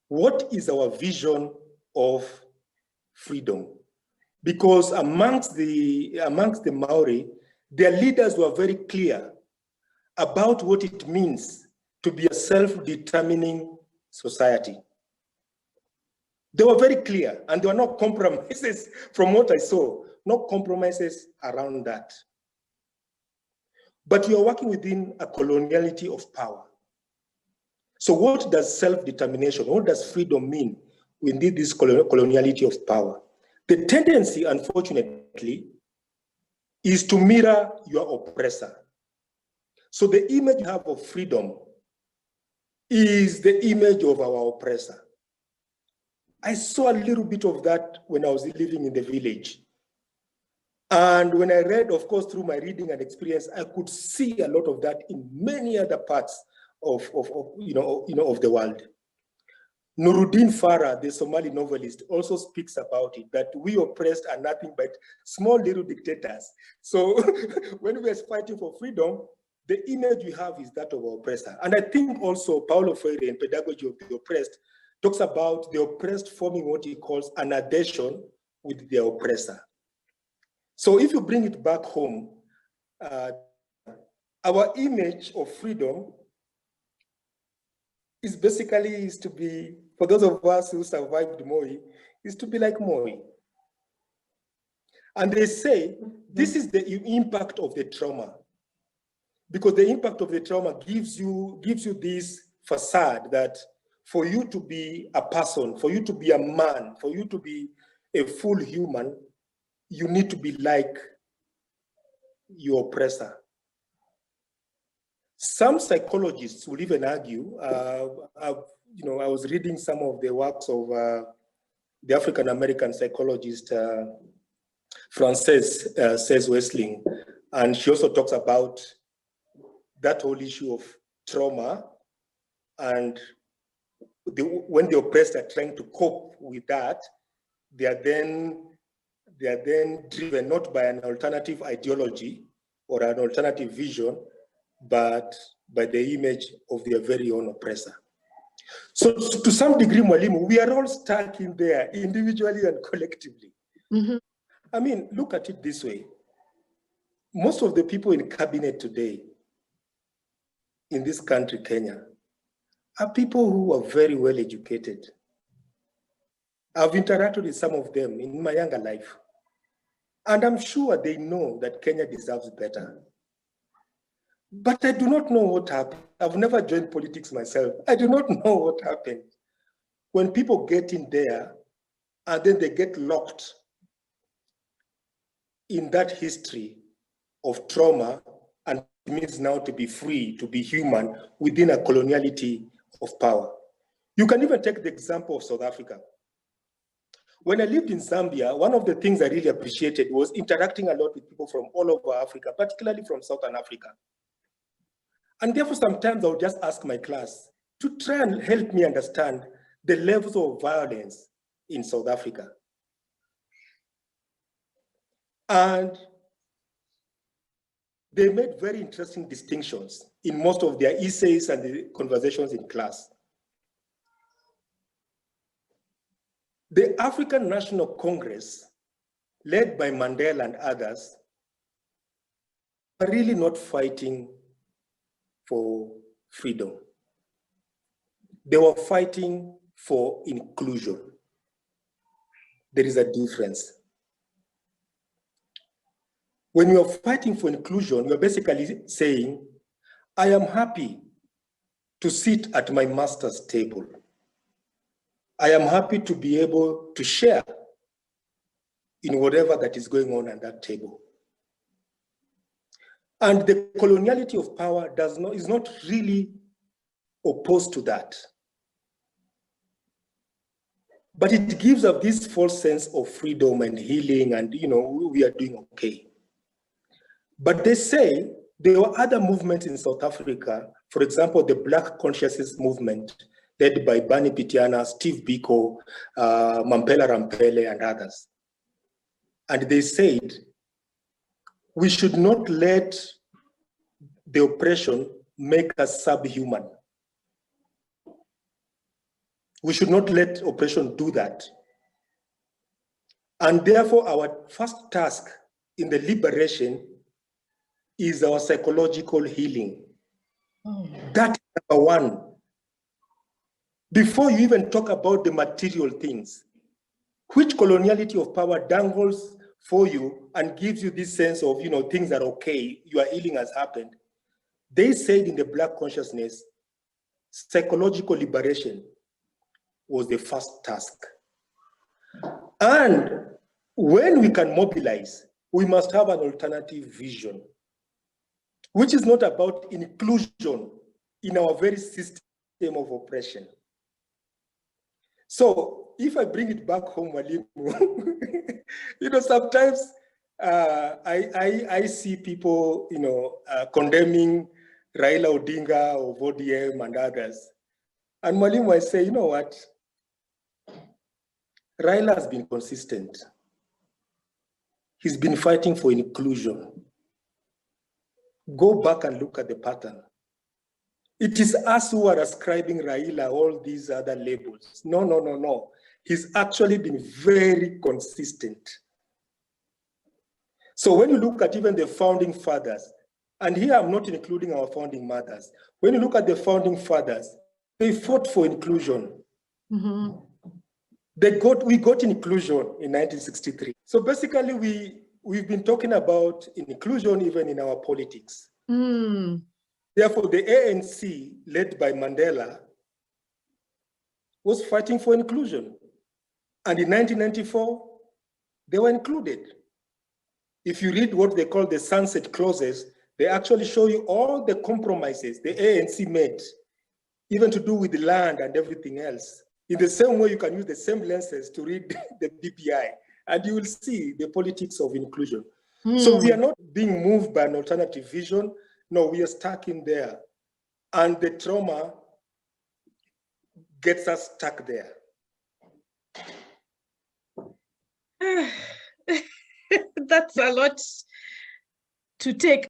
what is our vision of freedom? Because amongst the Maori, their leaders were very clear about what it means to be a self-determining society. They were very clear, and there were no compromises from what I saw, no compromises around that. But you are working within a coloniality of power. So what does self-determination, what does freedom mean within this coloniality of power? The tendency, unfortunately, is to mirror your oppressor. So the image you have of freedom is the image of our oppressor. I saw a little bit of that when I was living in the village. And when I read, of course, through my reading and experience, I could see a lot of that in many other parts of the world. Nuruddin Farah, the Somali novelist, also speaks about it, that we oppressed are nothing but small little dictators. So when we are fighting for freedom, the image we have is that of our oppressor. And I think also Paulo Freire in Pedagogy of the Oppressed talks about the oppressed forming what he calls an adhesion with their oppressor. So if you bring it back home, our image of freedom is basically to be, for those of us who survived Moi, is to be like Moi. And they say this is the impact of the trauma, because the impact of the trauma gives you this facade that for you to be a person, for you to be a man, for you to be a full human, you need to be like your oppressor. Some psychologists will even argue, I was reading some of the works of the African-American psychologist, Frances says Wessling, and she also talks about that whole issue of trauma, and when the oppressed are trying to cope with that, they are then driven not by an alternative ideology or an alternative vision, but by the image of their very own oppressor. So to some degree, Mwalimu, we are all stuck in there individually and collectively. Mm-hmm. I mean, look at it this way. Most of the people in cabinet today in this country, Kenya, are people who are very well educated. I've interacted with some of them in my younger life, and I'm sure they know that Kenya deserves better. But I do not know what happened. I've never joined politics myself. I do not know what happened. When people get in there and then they get locked in that history of trauma, and it means now to be free, to be human within a coloniality of power. You can even take the example of South Africa. When I lived in Zambia, one of the things I really appreciated was interacting a lot with people from all over Africa, particularly from Southern Africa. And therefore, sometimes I would just ask my class to try and help me understand the levels of violence in South Africa. And they made very interesting distinctions in most of their essays and the conversations in class. The African National Congress, led by Mandela and others, are really not fighting for freedom. They were fighting for inclusion. There is a difference. When you are fighting for inclusion, you're basically saying, I am happy to sit at my master's table. I am happy to be able to share in whatever that is going on at that table. And the coloniality of power is not really opposed to that. But it gives us this false sense of freedom and healing and, we are doing okay. But they say there were other movements in South Africa, for example, the Black Consciousness movement, led by Bani Pitiana, Steve Biko, Mampela Rampele, and others. And they said, we should not let the oppression make us subhuman. We should not let oppression do that. And therefore, our first task in the liberation is our psychological healing. That is number one. Before you even talk about the material things, which coloniality of power dangles for you and gives you this sense of, things are okay, your healing has happened. They said in the Black consciousness, psychological liberation was the first task. And when we can mobilize, we must have an alternative vision, which is not about inclusion in our very system of oppression. So if I bring it back home, Mwalimu, sometimes I see people, condemning Raila Odinga of ODM and others. And Mwalimu, I say, you know what? Raila has been consistent. He's been fighting for inclusion. Go back and look at the pattern. It is us who are ascribing Raila all these other labels. No. He's actually been very consistent. So when you look at even the founding fathers, and here I'm not including our founding mothers, when you look at the founding fathers, they fought for inclusion. Mm-hmm. We got inclusion in 1963. So basically we've been talking about inclusion even in our politics. Mm. Therefore, the ANC, led by Mandela, was fighting for inclusion. And in 1994, they were included. If you read what they call the sunset clauses, they actually show you all the compromises the ANC made, even to do with the land and everything else. In the same way, you can use the same lenses to read the BPI, and you will see the politics of inclusion. So we are not being moved by an alternative vision. No, we are stuck in there. And the trauma gets us stuck there. That's a lot to take.